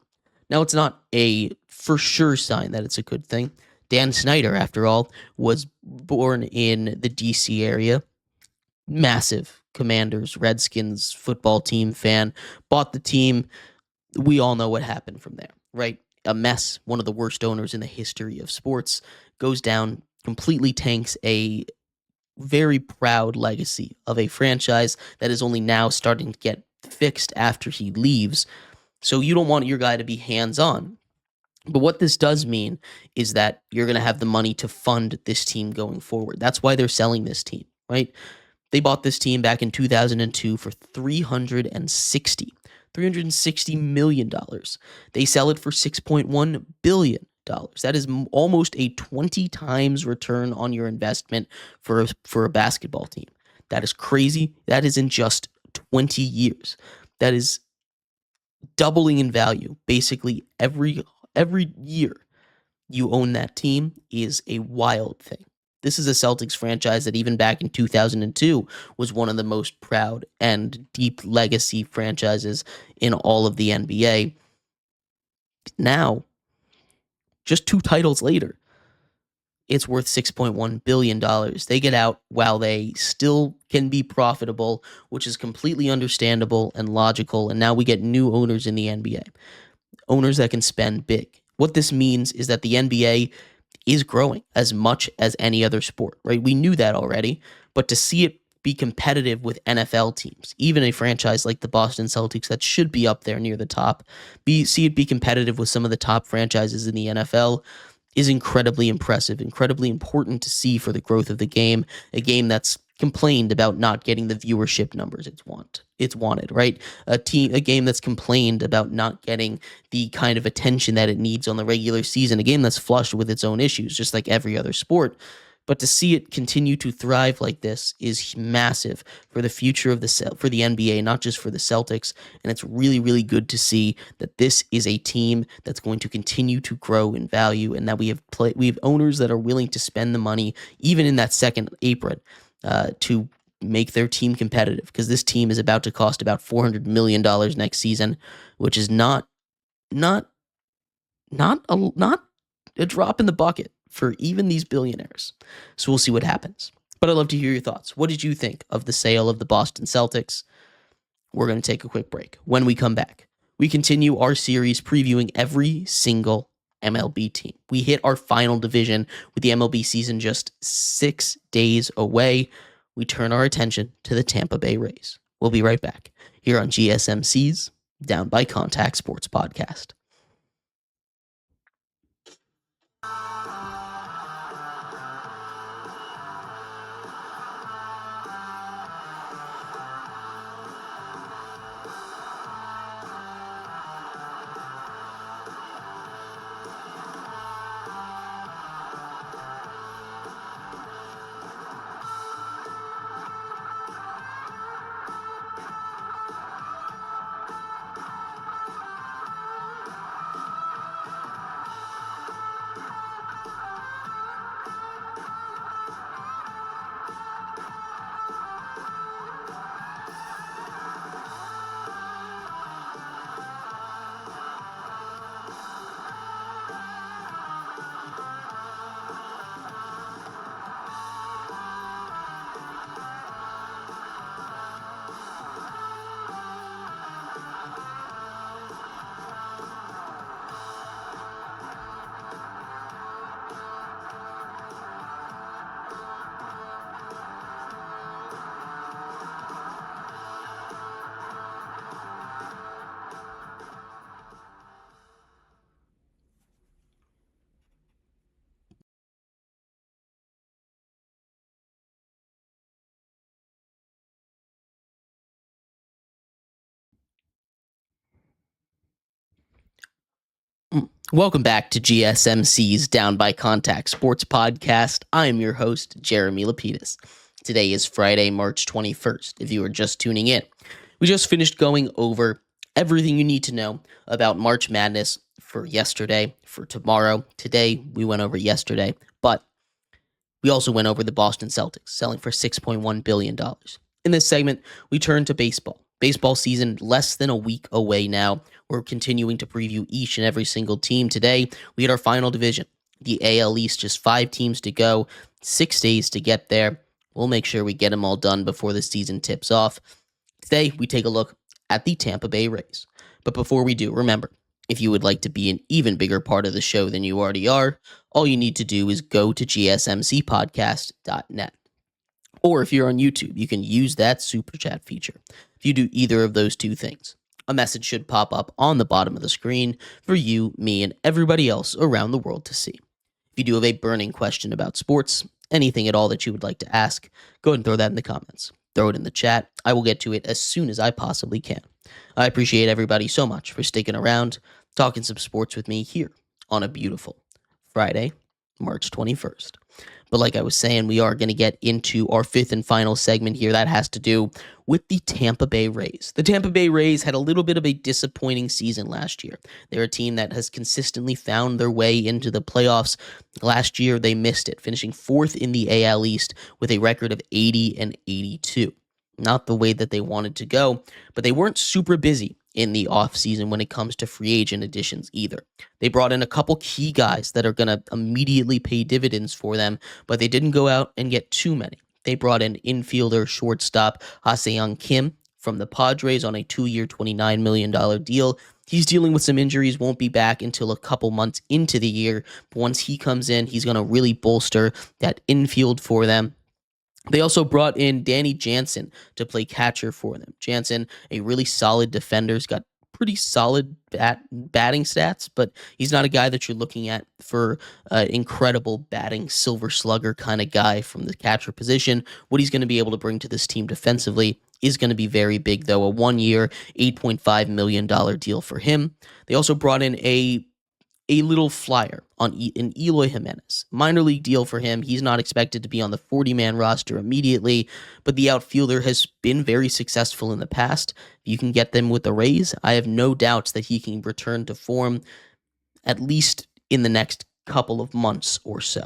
Now, it's not a for sure sign that it's a good thing. Dan Snyder, after all, was born in the D.C. area. Massive Commanders, Redskins football team fan. Bought the team. We all know what happened from there, right? A mess. One of the worst owners in the history of sports goes down, completely tanks a very proud legacy of a franchise that is only now starting to get fixed after he leaves. So you don't want your guy to be hands-on. But what this does mean is that you're going to have the money to fund this team going forward. That's why they're selling this team, right? They bought this team back in 2002 for $360 million. They sell it for $6.1 billion. That is almost a 20 times return on your investment for a basketball team. That is crazy. That is in just 20 years. That is doubling in value. Basically, every year you own that team is a wild thing. This is a Celtics franchise that even back in 2002 was one of the most proud and deep legacy franchises in all of the NBA. Now, just 2 titles later, it's worth $6.1 billion. They get out while they still can be profitable, which is completely understandable and logical. And now we get new owners in the NBA, owners that can spend big. What this means is that the NBA is growing as much as any other sport, right? We knew that already, but to see it be competitive with NFL teams, even a franchise like the Boston Celtics that should be up there near the top, see it be competitive with some of the top franchises in the NFL is incredibly impressive, incredibly important to see for the growth of the game, a game that's complained about not getting the viewership numbers it's wanted, right? A game that's complained about not getting the kind of attention that it needs on the regular season, a game that's flushed with its own issues, just like every other sport. But to see it continue to thrive like this is massive for the future of for the NBA, not just for the Celtics. And it's really, really good to see that this is a team that's going to continue to grow in value, and that we have owners that are willing to spend the money, even in that second apron, to make their team competitive. Because this team is about to cost about $400 million next season, which is not a drop in the bucket for even these billionaires. So we'll see what happens. But I'd love to hear your thoughts. What did you think of the sale of the Boston Celtics? We're going to take a quick break. When we come back, we continue our series previewing every single MLB team. We hit our final division with the MLB season just 6 days away. We turn our attention to the Tampa Bay Rays. We'll be right back here on GSMC's Down by Contact Sports Podcast. Welcome back to GSMC's Down by Contact Sports Podcast. I am your host, Jeremy Lapidus. Today is Friday, March 21st, if you are just tuning in. We just finished going over everything you need to know about March Madness for yesterday, for tomorrow. Today, we went over yesterday, but we also went over the Boston Celtics, selling for $6.1 billion. In this segment, we turn to baseball. Baseball season less than a week away now. We're continuing to preview each and every single team. Today, we had our final division, the AL East, just 5 teams to go, 6 days to get there. We'll make sure we get them all done before the season tips off. Today, we take a look at the Tampa Bay Rays. But before we do, remember, if you would like to be an even bigger part of the show than you already are, all you need to do is go to gsmcpodcast.net. Or if you're on YouTube, you can use that super chat feature. If you do either of those two things, a message should pop up on the bottom of the screen for you, me, and everybody else around the world to see. If you do have a burning question about sports, anything at all that you would like to ask, go ahead and throw that in the comments. Throw it in the chat. I will get to it as soon as I possibly can. I appreciate everybody so much for sticking around, talking some sports with me here on a beautiful Friday, March 21st. But like I was saying, we are going to get into our 5th and final segment here that has to do with the Tampa Bay Rays. The Tampa Bay Rays had a little bit of a disappointing season last year. They're a team that has consistently found their way into the playoffs. Last year, they missed it, finishing 4th in the AL East with a record of 80-82. Not the way that they wanted to go, but they weren't super busy in the offseason when it comes to free agent additions either. They brought in a couple key guys that are going to immediately pay dividends for them, but they didn't go out and get too many. They brought in infielder shortstop Ha-Seong Kim from the Padres on a 2-year, $29 million deal. He's dealing with some injuries, won't be back until a couple months into the year, but once he comes in, he's going to really bolster that infield for them. They also brought in Danny Jansen to play catcher for them. Jansen, a really solid defender, has got pretty solid batting stats, but he's not a guy that you're looking at for incredible batting silver slugger kind of guy from the catcher position. What he's going to be able to bring to this team defensively is going to be very big, though. A 1 year, $8.5 million deal for him. They also brought in a little flyer on in Eloy Jimenez. Minor league deal for him. He's not expected to be on the 40-man roster immediately, but the outfielder has been very successful in the past. If you can get them with the Rays, I have no doubts that he can return to form at least in the next couple of months or so.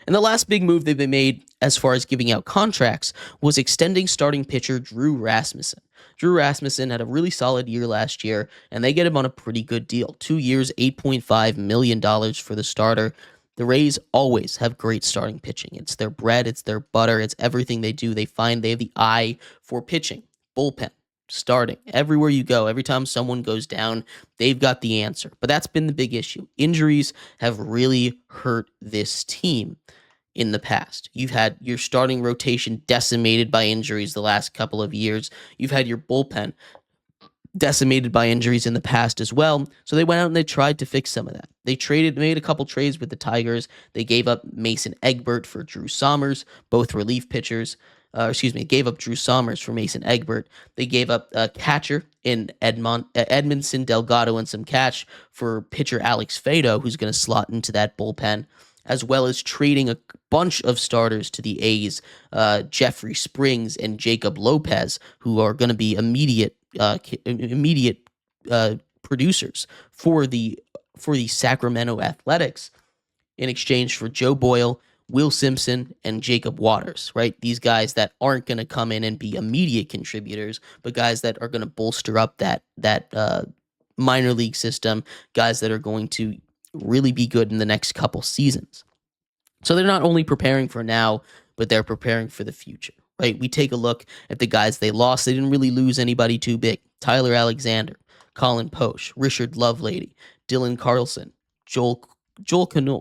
And the last big move they've made as far as giving out contracts was extending starting pitcher Drew Rasmussen. Drew Rasmussen had a really solid year last year, and they get him on a pretty good deal. 2 years, $8.5 million for the starter. The Rays always have great starting pitching. It's their bread, it's their butter, it's everything they do. They find they have the eye for pitching, bullpen, starting. Everywhere you go, every time someone goes down, they've got the answer. But that's been the big issue. Injuries have really hurt this team in the past. You've had your starting rotation decimated by injuries the last couple of years. You've had your bullpen decimated by injuries in the past as well. So they went out and they tried to fix some of that. They made a couple trades with the Tigers. They gave up Mason Egbert for Drew Sommers, both relief pitchers. Gave up Drew Sommers for Mason Egbert. They gave up a catcher in Edmondson Delgado and some cash for pitcher Alex Fado, who's going to slot into that bullpen, as well as trading a bunch of starters to the A's, Jeffrey Springs and Jacob Lopez, who are going to be immediate producers for the Sacramento Athletics in exchange for Joe Boyle, Will Simpson, and Jacob Waters, right? These guys that aren't going to come in and be immediate contributors, but guys that are going to bolster up that minor league system, guys that are going to really be good in the next couple seasons. So they're not only preparing for now, but they're preparing for the future, right? We take a look at the guys they lost. They didn't really lose anybody too big. Tyler Alexander, Colin Poche, Richard Lovelady, Dylan Carlson, Joel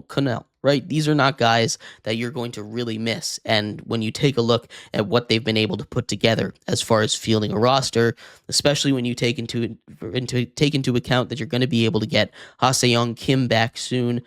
Connell, right? These are not guys that you're going to really miss. And when you take a look at what they've been able to put together as far as fielding a roster, especially when you take into account that you're going to be able to get Ha-Seong Kim back soon,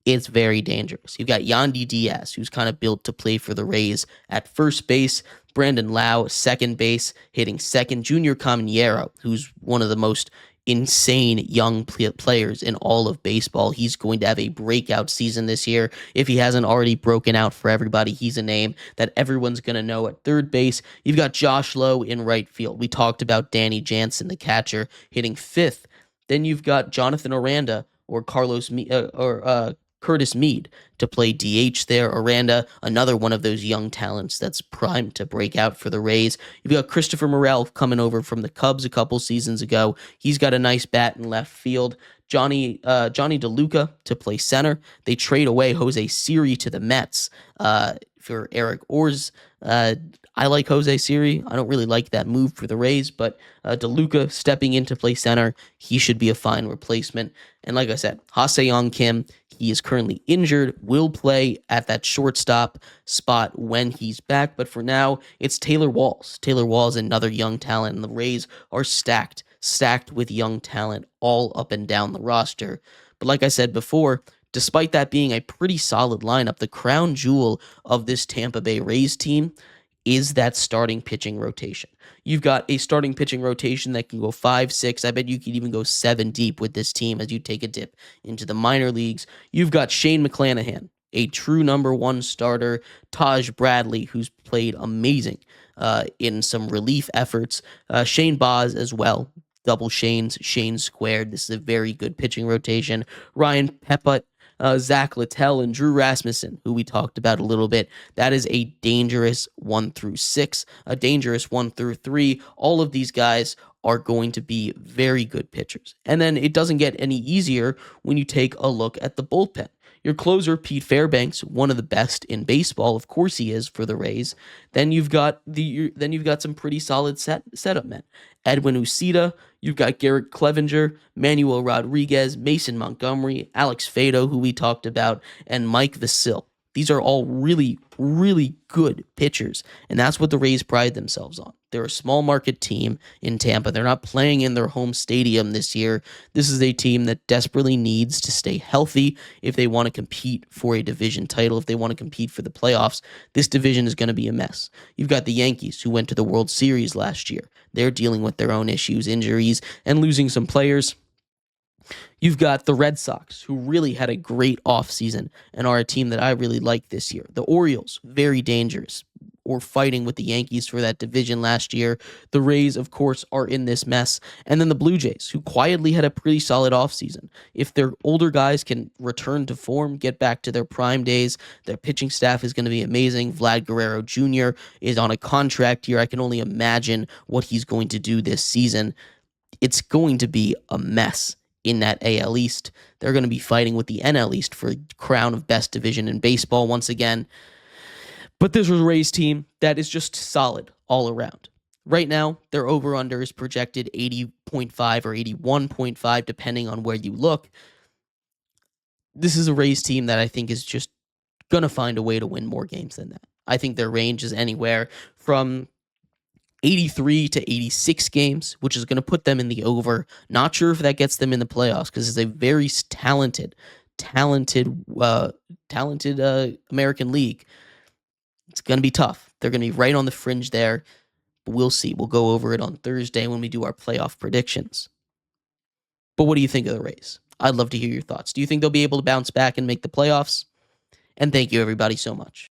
it's very dangerous. You've got Yandy Diaz, who's kind of built to play for the Rays at first base. Brandon Lau, second base, hitting second. Junior Caminero, who's one of the most insane young players in all of baseball. He's going to have a breakout season this year. If he hasn't already broken out for everybody, he's a name that everyone's going to know at third base. You've got Josh Lowe in right field. We talked about Danny Jansen, the catcher, hitting fifth. Then you've got Jonathan Aranda or Curtis Mead to play DH there. Aranda, another one of those young talents that's primed to break out for the Rays. You've got Christopher Morel coming over from the Cubs a couple seasons ago. He's got a nice bat in left field. Johnny DeLuca to play center. They trade away Jose Siri to the Mets for Eric Orz. I like Jose Siri. I don't really like that move for the Rays, but DeLuca stepping in to play center, he should be a fine replacement. And like I said, Ha-Seong Kim, he is currently injured, will play at that shortstop spot when he's back. But for now, it's Taylor Walls. Taylor Walls, another young talent, and the Rays are stacked with young talent all up and down the roster. But like I said before, despite that being a pretty solid lineup, the crown jewel of this Tampa Bay Rays team is that starting pitching rotation. You've got a starting pitching rotation that can go 5, 6. I bet you could even go 7 deep with this team as you take a dip into the minor leagues. You've got Shane McClanahan, a true number one starter. Taj Bradley, who's played amazing in some relief efforts. Shane Baz as well. Double Shanes, Shane squared. This is a very good pitching rotation. Ryan Pepiot, Zach Littell, and Drew Rasmussen, who we talked about a little bit. That is a dangerous 1 through 6, a dangerous 1 through 3. All of these guys are going to be very good pitchers. And then it doesn't get any easier when you take a look at the bullpen. Your closer, Pete Fairbanks, one of the best in baseball. Of course he is for the Rays. Then you've got some pretty solid setup men. Edwin Uceda, you've got Garrett Clevenger, Manuel Rodriguez, Mason Montgomery, Alex Fado, who we talked about, and Mike Vasil. These are all really, really good pitchers, and that's what the Rays pride themselves on. They're a small market team in Tampa. They're not playing in their home stadium this year. This is a team that desperately needs to stay healthy if they want to compete for a division title, if they want to compete for the playoffs. This division is going to be a mess. You've got the Yankees, who went to the World Series last year. They're dealing with their own issues, injuries, and losing some players. You've got the Red Sox, who really had a great offseason and are a team that I really like this year. The Orioles, very dangerous, or fighting with the Yankees for that division last year. The Rays, of course, are in this mess. And then the Blue Jays, who quietly had a pretty solid offseason. If their older guys can return to form, get back to their prime days, their pitching staff is going to be amazing. Vlad Guerrero Jr. is on a contract year. I can only imagine what he's going to do this season. It's going to be a mess in that AL East. They're going to be fighting with the NL East for crown of best division in baseball once again. But this was a Rays team that is just solid all around. Right now, their over-under is projected 80.5 or 81.5, depending on where you look. This is a Rays team that I think is just going to find a way to win more games than that. I think their range is anywhere from 83 to 86 games, which is going to put them in the over. Not sure if that gets them in the playoffs because it's a very talented American League. It's going to be tough. They're going to be right on the fringe there, but we'll see. We'll go over it on Thursday when we do our playoff predictions. But what do you think of the Rays? I'd love to hear your thoughts. Do you think they'll be able to bounce back and make the playoffs? And thank you, everybody, so much.